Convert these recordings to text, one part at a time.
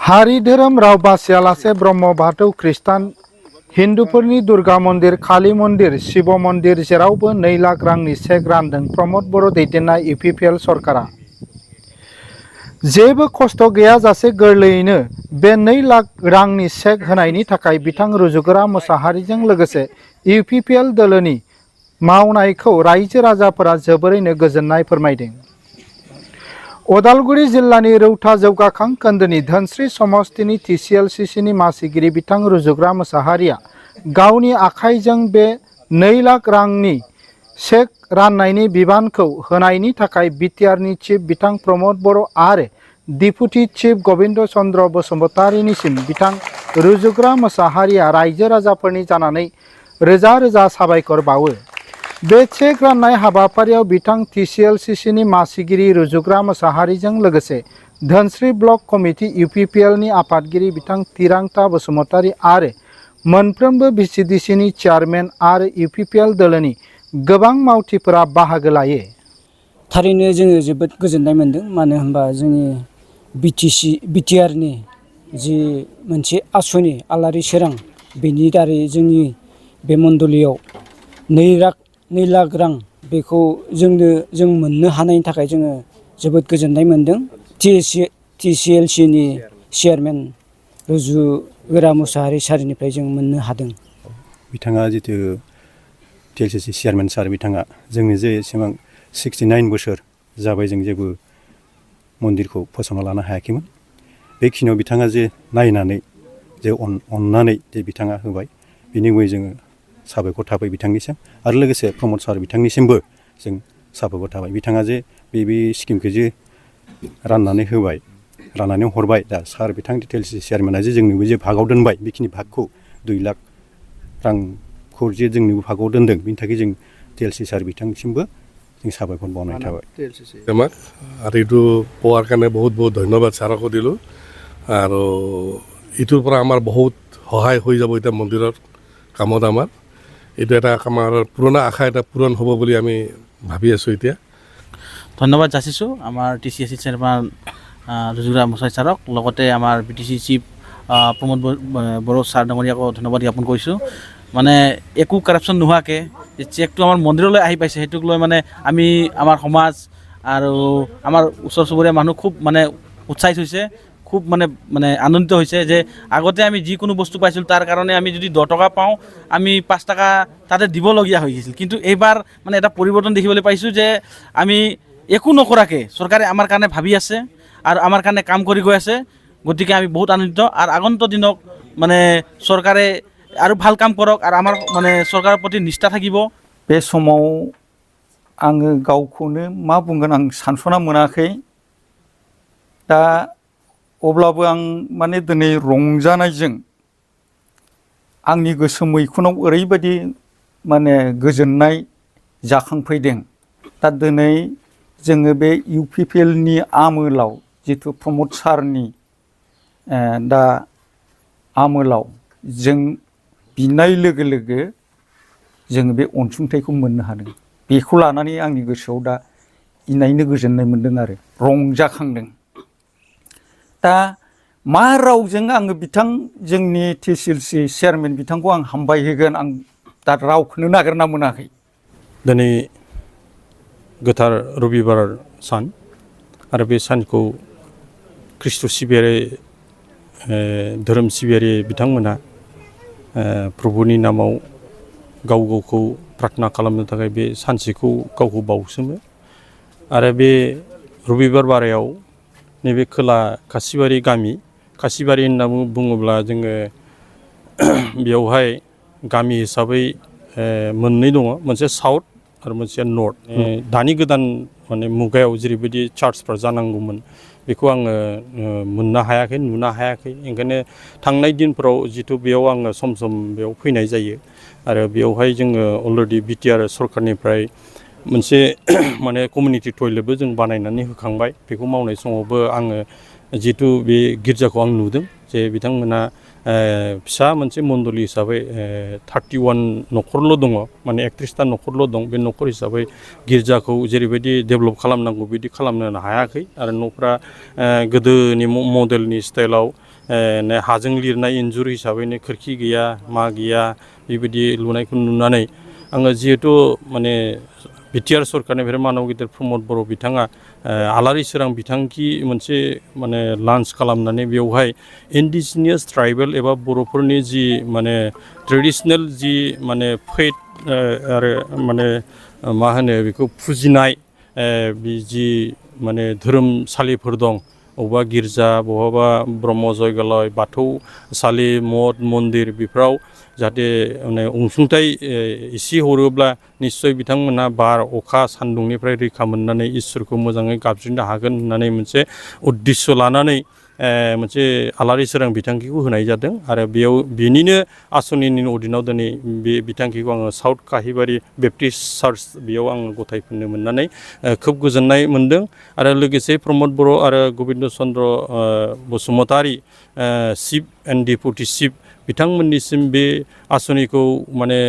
हारि धोरोम राव बासियालासे ब्रह्म बाथौ खृष्टान हिन्दुफोरनि दुर्गा मन्दिर काली मन्दिर शिव मन्दिर जेरावबो 2 लाख रांनि चेक रानदों प्रमद बर' दैदेननाय UPPL सरकारा। जेबो खस्थ' गैयाजासे गोरलैयैनो बे 2 लाख रांनि चेक होनायनि थाखाय बिथां रुजुगोरा मोसाहारिजों लोगोसे UPPL दोलोनि मावनायखौ रायजो राजाफोरा जोबोरैनो गोजोननाय फोरमायदों। उदालगुरि जिल्लानि रौता जौगाखां खोन्दोनि धोनस्री समस्तिनि TCLCC नि मासिगिरि बिथां रुजुग्रा मोसाहारिया गावनि आखाइजों बे 2 लाख रांनि चेक राननायनि बिबानखौ होनायनि थाखाय बिटिआरनि चिफ बिथां प्रमद बर' आरो डिपुटि चिफ गबिन्द चन्द्र बसुमतारीनिसिम बिथां रुजुग्रा मोसाहारिया रायजो राजाफोरनि जानानै रोजा रोजा साबायखर बावो। बे चेक राननाय हाबाफारियाव बिथां TCLCC नि मासिगिरि रुजुग्रा मोसाहारिजों लोगोसे धोनस्री ब्लक कमिटि UPPL नि आफादगिरि बिथां तिरांता बसुमतारी आरो मोनफ्रोमबो VCDC नि चेयारमेन आरो UPPL दोलोनि गोबां मावथिफोरा बाहागो लायो। थारैनो जोङो जोबोद गोजोननाय मोनदों, मानो होनबा जोंनि BTR नि जि मोनसे आसनि आलारि सोरां, बेनि दारै जोंनि बे मण्डलियाव 2 लाख रां बेखौ जों मोननो हानायनि थाखाय जोङो जोबोद गोजोननाय मोनदों। TCLC नि चेयारमेन रुजुगोरा मोसाहारि सारनिफ्राय जों मोननो हादों। बिथाङा जितु TCLCC चेयारमेन सार, बिथाङा जोंनि जे एसेबां 69 बोसोर जाबाय जों जेबो मन्दिरखौ फसंना लानो हायाखैमोन। बेखिनियाव बिथाङा जे नायनानै जे अननानै जे बिथाङा होबाय, बिनि उनाव जोङो साबायखर थाबाय बिथांनिसिम, आरो लोगोसे प्रमद सार बिथांनिसिमबो जों साबायखर थाबाय। बिथाङा जे बे स्किमखौ जे राननानै होबाय, राननानै हरबाय, दा सार बिथां TCLCC चेयारमेना जे जोंनोबो जे भागाव दोनबाय, बेखिनि भागखौ 2 लाख रांखौ जे जोंनोबो भागाव दोनदों, बिनि थाखाय जों TCLCC सार बिथांनिसिमबो जों साबायखर बावनाय थाबाय। আৰু এইটো পোৱাৰ কাৰণে বহুত বহুত ধন্যবাদ ছাৰকো দিলোঁ। আৰু এইটোৰ পৰা আমাৰ বহুত সহায় হৈ যাব এতিয়া মন্দিৰৰ কামত। আমাৰ এইটো এটা আমাৰ পুৰণা আশা এটা পূৰণ হ'ব বুলি আমি ভাবি আছোঁ এতিয়া। ধন্যবাদ যাচিছোঁ আমাৰ TCLCC চেয়াৰমেন ৰুজুগোৰা মোচাহাৰী ছাৰক, লগতে আমাৰ BTC চিফ প্ৰমোদ বড়ো ছাৰ ডাঙৰীয়াকো ধন্যবাদ জ্ঞাপন কৰিছোঁ। মানে একো কাৰাপশ্যন নোহোৱাকৈ যে চেকটো আমাৰ মন্দিৰলৈ আহি পাইছে, সেইটোক লৈ মানে আমি আমাৰ সমাজ আৰু আমাৰ ওচৰ চুবুৰীয়া মানুহ খুব মানে উৎসাহিত হৈছে, খুব মানে আনন্দিত হৈছে যে আগতে আমি যিকোনো বস্তু পাইছিলোঁ তাৰ কাৰণে আমি যদি 10 টকা পাওঁ আমি 5 টকা তাতে দিবলগীয়া হৈ গৈছিল। কিন্তু এইবাৰ মানে এটা পৰিৱৰ্তন দেখিবলৈ পাইছোঁ যে আমি একো নকৰাকৈ চৰকাৰে আমাৰ কাৰণে ভাবি আছে আৰু আমাৰ কাৰণে কাম কৰি গৈ আছে। গতিকে আমি বহুত আনন্দিত, আৰু আগন্তুক দিনক মানে চৰকাৰে আৰু ভাল কাম কৰক আৰু আমাৰ মানে চৰকাৰৰ প্ৰতি নিষ্ঠা থাকিব। बे समाव आङो गावखौनो मा बुंगोन आं सानस'ना मोनाखै। दा अब्लाबो आं माने दिनै रंजानायजों आंनि गोसो मैखुनाव ओरैबायदि माने गोजोननाय जाखांफैदों। दा दिनै जोङो बे UPPL नि आमोलाव जिथु प्रमद सारनि दा आमोलाव जों बिनाय लोगो लोगो जोङो बे अनसुंथाइखौ मोननो हादों। बेखौ लानानै आंनि गोसोआव दा इनायनो गोजोननाय मोनदों आरो रंजाखांदों। दा मा रावजों आङो बिथां जोंनि TCLCC चेयारमेन बिथांखौ आं हामबाय होगोन, आं दा रावखौनो नागिरना मोनाखै। दिनै गोथार रबिबार सान, आरो बे सानखौ ख्रिस्ट' सिबियारि धोरोम सिबियारि बिथांमोना प्रभुनि नामाव गाव गावखौ प्रार्थना खालामनो थाखाय बे सानसेखौ गावखौ बावसोमो। आरो बे रबिबार बारायाव नैबे खोला खासिबारि गामि, खासिबारि होनना बुङोब्ला जोङो बेयावहाय गामि हिसाबै मोननै दङ, मोनसे साउथ आरो मोनसे नर्थ। दानि गोदान माने मुगायाव जेरैबायदि चार्चफ्रा जानांगौमोन बेखौ आङो मोननो हायाखै, नुनो हायाखै। ओंखायनो थांनाय दिनफोराव जिथु बेयाव आङो सम सम बेयाव फैनाय जायो, आरो बेयावहाय जोङो अलरेडि BTR सरकारनिफ्राय मोनसे माने कमिउनिटि टयलेटबो जों बानायनानै होखांबाय। बेखौ मावनाय समावबो आङो जिहेतु बे गिर्जाखौ आं नुदों जे बिथांमोना फिसा मोनसे मण्डलि हिसाबै 31 न'खरल' दङ माने 31टा न'खरल' दं बे न'खर हिसाबै गिर्जाखौ जेरैबायदि डेभेलप खालामनांगौ बिदि खालामनो हायाखै आरो न'फ्रा गोदोनि मडेलनि स्टाइलाव हाजों लिरनाय इन्जुर हिसाबैनो खोरखि गैया मा गैया बेबायदि लुनायखौ नुनानै आङो जिहेतु माने बिटिआर सरकारनिफ्राय मानव गिदिर प्रमद बर' बिथाङा आलारि सोरां बिथांखि मोनसे माने लन्च खालामनानै बेवहाय इन्डिजिनियास ट्राइबेल एबा बर'फोरनि जि माने ट्रेडिशनेल जि माने फेथ आरो माने मा होनो बेखौ फुजिनाय जि माने धोरोमसालिफोर दं अबेबा गिर्जा बहाबा ब्रह्म जयगालय बाथौसालि मठ मन्दिर बेफोराव जाहाथे माने अनसुंथाइ एसे हरोब्ला निस्सय बिथांमोना बार अखा सान्दुंनिफ्राय रैखा मोननानै इसोरखौ मोजाङै गाबज्रिनो हागोन होननानै मोनसे उद्देश्य लानानै मोनसे आलारि सोरां बिथांखिखौ होनाय जादों आरो बेयाव बेनिनो आसनिनि अधीनाव दिनै बे बिथांखिखौ आङो साउथ काहिबारि बेप्टिस्ट चार्च बेयाव आङो गथायफिननो मोननानै खोब गोजोननाय मोनदों आरो लोगोसे प्रमद बर' आरो Gobinda Chandra Basumatary chief and deputy chief बिथांमोननिसिम बे आसनिखौ माने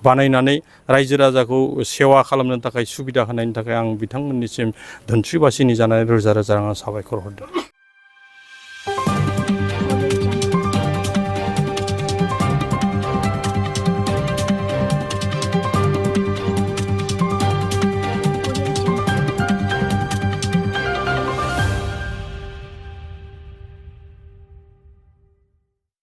बानायनानै रायजो राजाखौ सेवा खालामनो थाखाय सुबिदा होनायनि थाखाय आं बिथांमोननिसिम धोनस्रि बासिनि जानानै रोजा रोजा आं साबायखर हरदों।